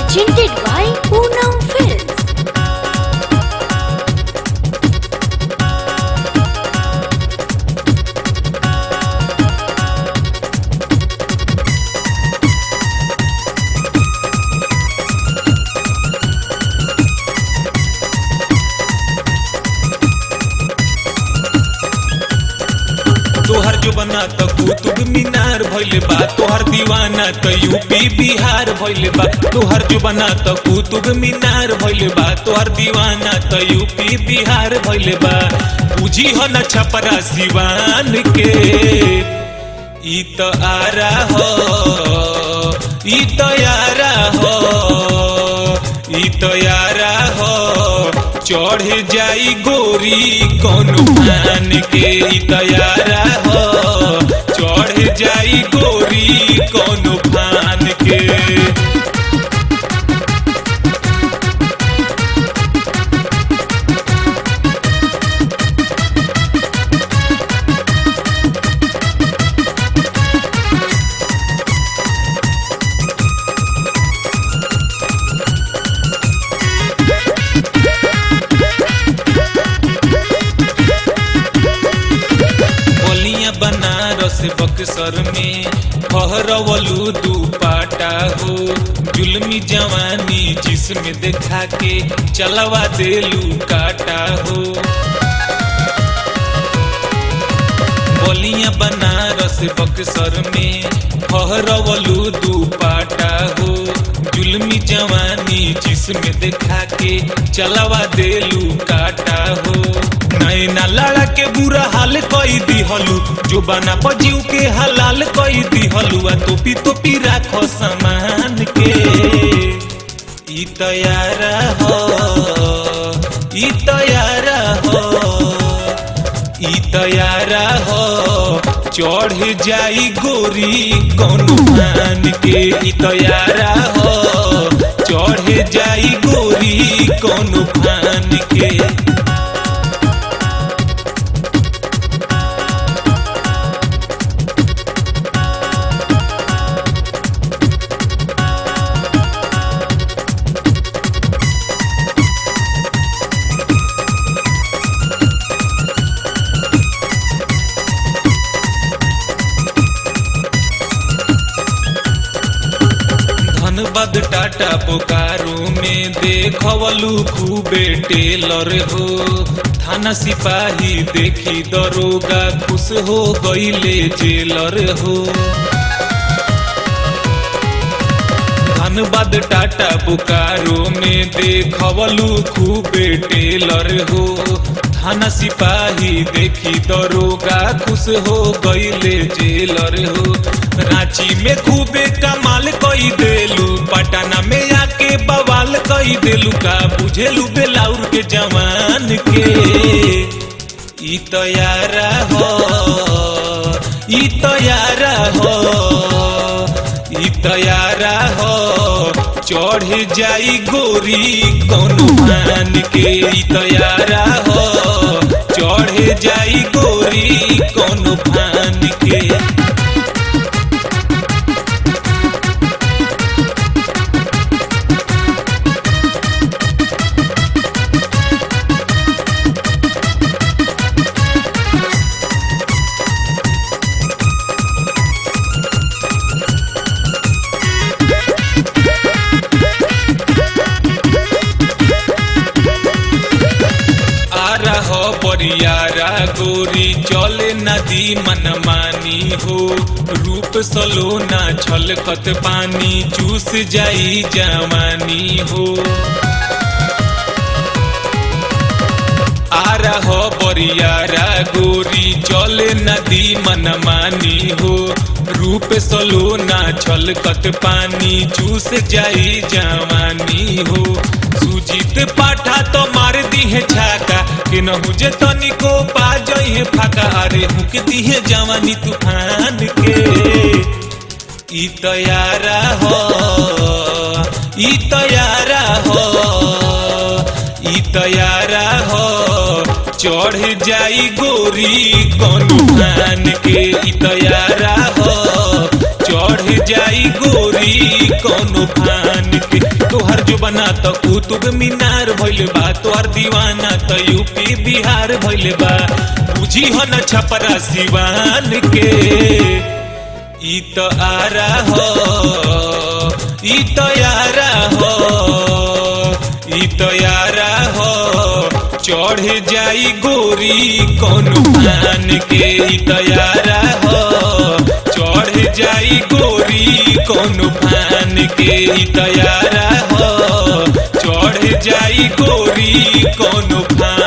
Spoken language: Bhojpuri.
presented by Poonam Films. तोहर जो बना तो कुतुब मीनार भइल बा, तोहर दीवाना तो यूपी बिहार भइल बा। तोहर जो बना तो कुतुब मीनार भइल बा, तोहर दीवाना तो यूपी बिहार भइल बा। पूजी हो न छपरा सिवान के, ई तो आरा हो, ई तो यारा हो, ई तो यारा हो। चढ़ जाई गोरी कौनो फान के, ई तो यारा हो। चढ़ जाई गोरी कौनो फान के। बनारस बक्सर में फहरवलू दुपाटा हो, जुल्मी जवानी जिसमें देखा के चलवा देलू काटा हो। बोलियां बनारस बक्सर में फहरवलू दुपाटा हो, जुल्मी जवानी जिसमें देखा के चलवा देलू काटा हो। नैना लड़ा के बुरा हाल कई दिहलू, जो बना पजीव के हलाल कई दिहलू। आ तोपी तोपी राखो सामान के, ई तो यारा हो, ई तो यारा हो, ई तो यारा हो। चढ़ जाई गोरी कौनो फान के, ई तो यारा हो। चढ़ जाई गोरी कौनो फान के। धनबाद टाटा बोकारो में देखवलू खूबे टेलर हो, थाना सिपाही देखी दरोगा खुश हो गईले जेलर हो। धनबाद टाटा बोकारो में देखवलू खूबे टेलर हो, थाना सिपाही देखी दरोगा खुश हो गईले जेलर हो। रांची में खूबे कमाल कई देलू, पटना में आके बवाल कई देलू। का बुझेलू बेलाउर के जवान के, ई तो यारा हो, ई तो यारा हो, ई तो यारा हो। चढ़ जाई गोरी कौनो फान के, ई तो यारा हो। चढ़ जाई गोरी कौनो फान के। बरियारा गोरी चले नदी मनमानी हो, रूप सलोना छलकत पानी चूस जाई जवानी हो। आ रहो बरियारा गोरी चले नदी मनमानी हो, रूप सलोना छलकत पानी चूस जाई जवानी हो। सुजीत पाठा तो मार दी है छाका, कि नहु जे तनिको पा जइहे फाका। अरे हुक दी है जवानी तूफान के, ई तो यारा हो, ई तो यारा हो, ई तो यारा हो। चढ़ जाई गोरी कौनो फान के, ई तो यारा हो। चढ़ जाई गोरी कौनो फान के। बना तो कुतुब मीनार भइल बा, तोहर दीवाना तो यूपी बिहार भइल बा। बुझी हो न छपरा सिवान के, ई तो आरा हो, ई तो यारा हो, ई तो यारा हो। चढ़ जाई गोरी कौन फान के, ई तो यारा हो। चढ़ जाई गोरी कौन फान के, ई तो यारा हो। चढ़ जाई गोरी कौन फान